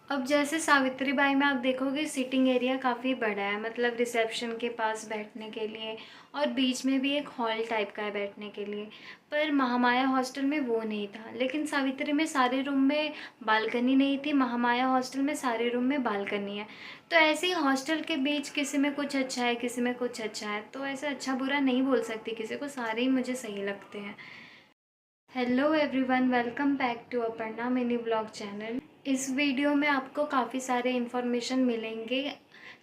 अब जैसे सावित्रीबाई में आप देखोगे सिटिंग एरिया काफ़ी बड़ा है, मतलब रिसेप्शन के पास बैठने के लिए, और बीच में भी एक हॉल टाइप का है बैठने के लिए। पर महामाया हॉस्टल में वो नहीं था। लेकिन सावित्री में सारे रूम में बालकनी नहीं थी, महामाया हॉस्टल में सारे रूम में बालकनी है। तो ऐसे ही हॉस्टल के बीच किसी में कुछ अच्छा है, किसी में कुछ अच्छा है, तो ऐसा अच्छा बुरा नहीं बोल सकती किसी को, सारे ही मुझे सही लगते हैं। Hello everyone, welcome back to Aparna mini blog channel. इस वीडियो में आपको काफ़ी सारे इन्फॉर्मेशन मिलेंगे।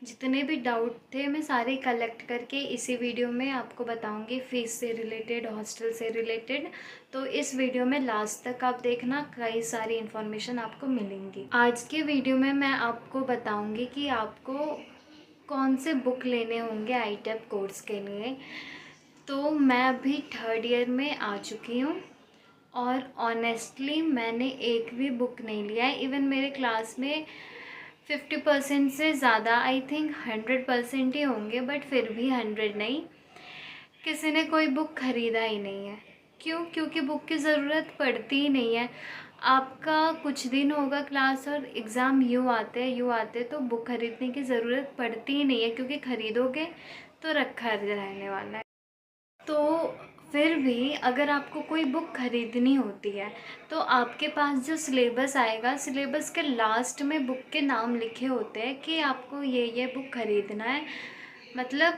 जितने भी डाउट थे मैं सारे कलेक्ट करके इसी वीडियो में आपको बताऊंगी, फ़ीस से रिलेटेड, हॉस्टल से रिलेटेड। तो इस वीडियो में लास्ट तक आप देखना, कई सारी इन्फॉर्मेशन आपको मिलेंगी। आज के वीडियो में मैं आपको बताऊंगी कि आपको कौन से बुक लेने होंगे आईटेप कोर्स के लिए। तो मैं अभी थर्ड ईयर में आ चुकी हूँ और ऑनेस्टली मैंने एक भी बुक नहीं लिया है। इवन मेरे क्लास में 50% से ज़्यादा, आई थिंक 100% ही होंगे, बट फिर भी 100 नहीं, किसी ने कोई बुक ख़रीदा ही नहीं है। क्यों? क्योंकि बुक की ज़रूरत पड़ती ही नहीं है। आपका कुछ दिन होगा क्लास और एग्ज़ाम यूँ आते तो बुक ख़रीदने की ज़रूरत पड़ती ही नहीं है, क्योंकि ख़रीदोगे तो रखा रहने वाला है। तो फिर भी अगर आपको कोई बुक ख़रीदनी होती है तो आपके पास जो सिलेबस आएगा, सिलेबस के लास्ट में बुक के नाम लिखे होते हैं कि आपको ये बुक ख़रीदना है। मतलब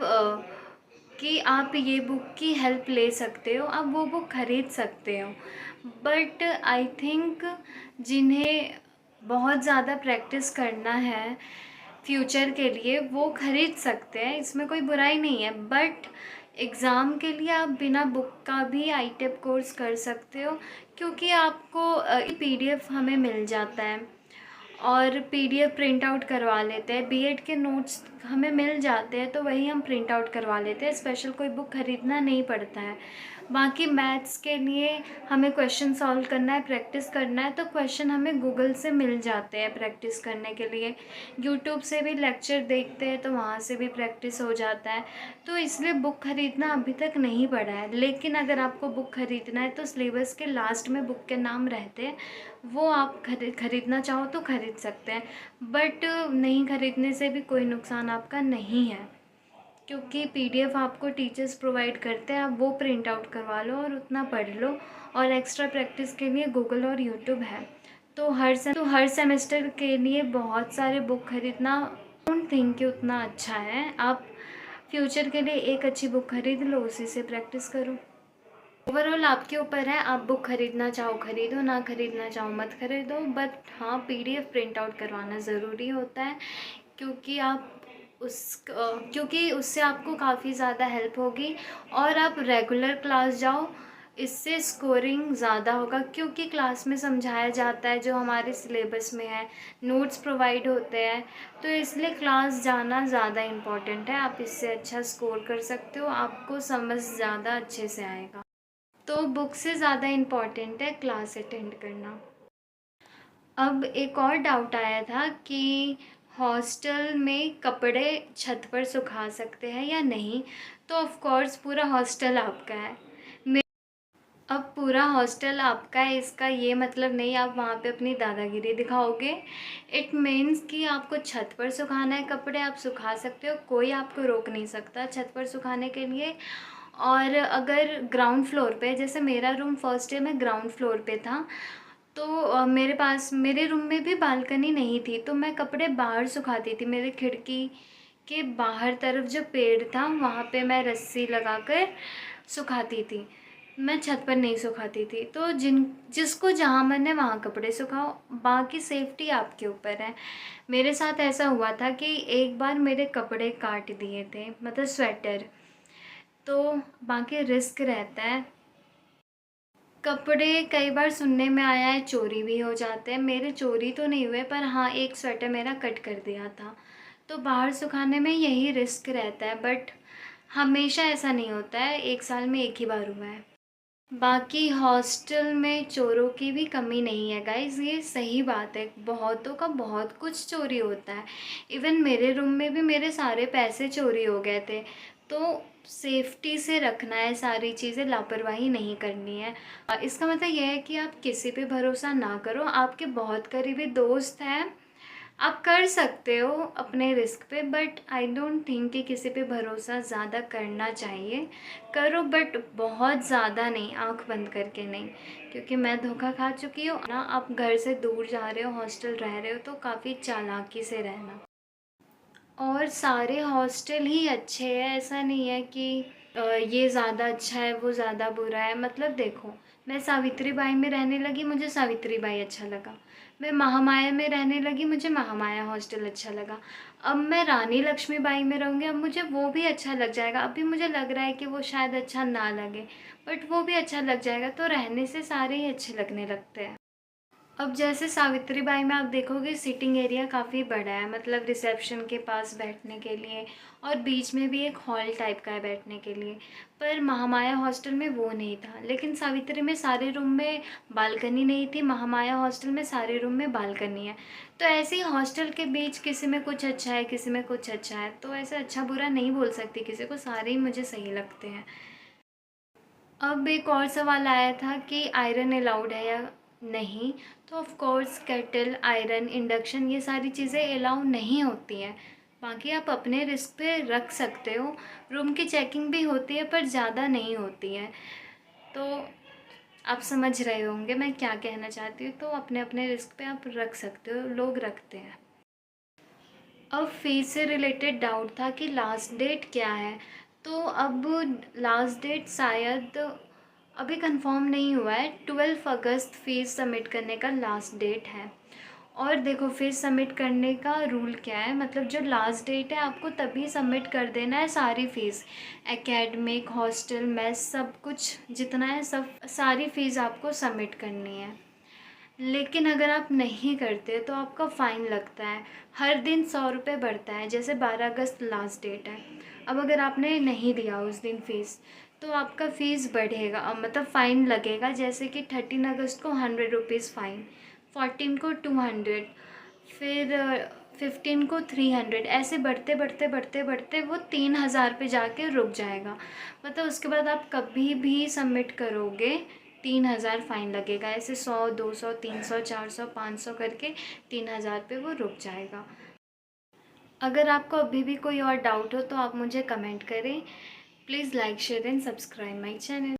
कि आप ये बुक की हेल्प ले सकते हो, आप वो बुक ख़रीद सकते हो। बट आई थिंक जिन्हें बहुत ज़्यादा प्रैक्टिस करना है फ्यूचर के लिए वो ख़रीद सकते हैं, इसमें कोई बुराई नहीं है। बट एग्ज़ाम के लिए आप बिना बुक का भी आईटेप कोर्स कर सकते हो, क्योंकि आपको पीडीएफ हमें मिल जाता है और पीडीएफ प्रिंट आउट करवा लेते हैं। बीएड के नोट्स हमें मिल जाते हैं तो वही हम प्रिंट आउट करवा लेते हैं, स्पेशल कोई बुक ख़रीदना नहीं पड़ता है। बाकी मैथ्स के लिए हमें क्वेश्चन सॉल्व करना है, प्रैक्टिस करना है, तो क्वेश्चन हमें गूगल से मिल जाते हैं प्रैक्टिस करने के लिए। यूट्यूब से भी लेक्चर देखते हैं तो वहाँ से भी प्रैक्टिस हो जाता है। तो इसलिए बुक ख़रीदना अभी तक नहीं पड़ा है। लेकिन अगर आपको बुक ख़रीदना है तो सिलेबस के लास्ट में बुक के नाम रहते हैं, वो आप ख़रीदना चाहो तो ख़रीद सकते हैं। बट नहीं ख़रीदने से भी कोई नुकसान आपका नहीं है, क्योंकि पीडीएफ आपको टीचर्स प्रोवाइड करते हैं, आप वो प्रिंट आउट करवा लो और उतना पढ़ लो। और एक्स्ट्रा प्रैक्टिस के लिए गूगल और यूट्यूब है। तो हर सेमेस्टर के लिए बहुत सारे बुक ख़रीदना डोंट थिंक कि उतना अच्छा है। आप फ्यूचर के लिए एक अच्छी बुक ख़रीद लो, उसी से प्रैक्टिस करो। ओवरऑल आपके ऊपर है, आप बुक ख़रीदना चाहो ख़रीदो, ना ख़रीदना चाहो मत ख़रीदो। बट हाँ, पीडीएफ प्रिंट आउट करवाना ज़रूरी होता है, क्योंकि क्योंकि उससे आपको काफ़ी ज़्यादा हेल्प होगी। और आप रेगुलर क्लास जाओ, इससे स्कोरिंग ज़्यादा होगा, क्योंकि क्लास में समझाया जाता है जो हमारे सिलेबस में है, नोट्स प्रोवाइड होते हैं। तो इसलिए क्लास जाना ज़्यादा इम्पॉर्टेंट है। आप इससे अच्छा स्कोर कर सकते हो, आपको समझ ज़्यादा अच्छे से आएगा। तो बुक से ज़्यादा इम्पॉर्टेंट है क्लास अटेंड करना। अब एक और डाउट आया था कि हॉस्टल में कपड़े छत पर सुखा सकते हैं या नहीं। तो ऑफ कोर्स पूरा हॉस्टल आपका है। अब पूरा हॉस्टल आपका है, इसका ये मतलब नहीं आप वहाँ पे अपनी दादागिरी दिखाओगे। इट मीन्स कि आपको छत पर सुखाना है कपड़े, आप सुखा सकते हो, कोई आपको रोक नहीं सकता छत पर सुखाने के लिए। और अगर ग्राउंड फ्लोर पे, जैसे मेरा रूम फर्स्ट डे में ग्राउंड फ्लोर पे था, तो मेरे रूम में भी बालकनी नहीं थी, तो मैं कपड़े बाहर सुखाती थी। मेरे खिड़की के बाहर तरफ जो पेड़ था वहाँ पे मैं रस्सी लगाकर सुखाती थी, मैं छत पर नहीं सुखाती थी। तो जिसको जहाँ मन है वहाँ कपड़े सुखाओ, बाकी सेफ्टी आपके ऊपर है। मेरे साथ ऐसा हुआ था कि एक बार मेरे कपड़े काट दिए थे, मतलब स्वेटर, तो बाकी रिस्क रहता है। कपड़े कई बार सुनने में आया है चोरी भी हो जाते हैं। मेरे चोरी तो नहीं हुए, पर हाँ एक स्वेटर मेरा कट कर दिया था। तो बाहर सुखाने में यही रिस्क रहता है, बट हमेशा ऐसा नहीं होता है, एक साल में एक ही बार हुआ है। बाकी हॉस्टल में चोरों की भी कमी नहीं है गाइज़, ये सही बात है। बहुतों का बहुत कुछ चोरी होता है। इवन मेरे रूम में भी मेरे सारे पैसे चोरी हो गए थे। तो सेफ्टी से रखना है सारी चीज़ें, लापरवाही नहीं करनी है। इसका मतलब यह है कि आप किसी पे भरोसा ना करो। आपके बहुत करीबी दोस्त हैं आप कर सकते हो अपने रिस्क पे, बट आई डोंट थिंक कि किसी पे भरोसा ज़्यादा करना चाहिए। करो बट बहुत ज़्यादा नहीं, आंख बंद करके नहीं, क्योंकि मैं धोखा खा चुकी हूँ ना। आप घर से दूर जा रहे हो, हॉस्टल रह रहे हो, तो काफ़ी चालाकी से रहना। और सारे हॉस्टल ही अच्छे हैं, ऐसा नहीं है कि ये ज़्यादा अच्छा है वो ज़्यादा बुरा है। मतलब देखो, मैं सावित्री बाई में रहने लगी, मुझे सावित्री बाई अच्छा लगा। मैं महामाया में रहने लगी, मुझे महामाया हॉस्टल अच्छा लगा। अब मैं रानी लक्ष्मीबाई में रहूँगी, अब मुझे वो भी अच्छा लग जाएगा। अभी मुझे लग रहा है कि वो शायद अच्छा ना लगे, बट वो भी अच्छा लग जाएगा। तो रहने से सारे ही अच्छे लगने लगते हैं। अब जैसे सावित्री बाई में आप देखोगे सिटिंग एरिया काफ़ी बड़ा है, मतलब रिसेप्शन के पास बैठने के लिए, और बीच में भी एक हॉल टाइप का है बैठने के लिए। पर महामाया हॉस्टल में वो नहीं था। लेकिन सावित्री में सारे रूम में बालकनी नहीं थी, महामाया हॉस्टल में सारे रूम में बालकनी है। तो ऐसे ही हॉस्टल के बीच किसी में कुछ अच्छा है, किसी में कुछ अच्छा है, तो ऐसे अच्छा बुरा नहीं बोल सकती किसी को, सारे ही मुझे सही लगते हैं। अब एक और सवाल आया था कि आयरन अलाउड है या नहीं। तो of course kettle, iron, induction, ये सारी चीज़ें अलाउ नहीं होती हैं। बाकी आप अपने रिस्क पे रख सकते हो। रूम की चेकिंग भी होती है पर ज़्यादा नहीं होती है। तो आप समझ रहे होंगे मैं क्या कहना चाहती हूँ। तो अपने अपने रिस्क पे आप रख सकते हो, लोग रखते हैं। अब फीस से रिलेटेड डाउट था कि लास्ट डेट क्या है। तो अब लास्ट डेट शायद अभी कंफर्म नहीं हुआ है। 12 अगस्त फीस सबमिट करने का लास्ट डेट है। और देखो, फीस सबमिट करने का रूल क्या है, मतलब जो लास्ट डेट है आपको तभी सबमिट कर देना है सारी फ़ीस। एकेडमिक, हॉस्टल, मेस, सब कुछ जितना है, सब सारी फ़ीस आपको सबमिट करनी है। लेकिन अगर आप नहीं करते तो आपका फ़ाइन लगता है। हर दिन 100 रुपये बढ़ता है। जैसे 12 अगस्त लास्ट डेट है, अब अगर आपने नहीं दिया उस दिन फ़ीस, तो आपका फ़ीस बढ़ेगा, मतलब फ़ाइन लगेगा। जैसे कि 13 अगस्त को 100 रुपीज़ फ़ाइन, 14 को 200, फिर 15 को 300, ऐसे बढ़ते बढ़ते बढ़ते बढ़ते वो 3,000 पे जाके रुक जाएगा। मतलब उसके बाद आप कभी भी सबमिट करोगे 3,000 फ़ाइन लगेगा। ऐसे 100, 200, 300, 400, 500 करके 3,000 पे वो रुक जाएगा। अगर आपको अभी भी कोई और डाउट हो तो आप मुझे कमेंट करें। Please like, share and subscribe my channel.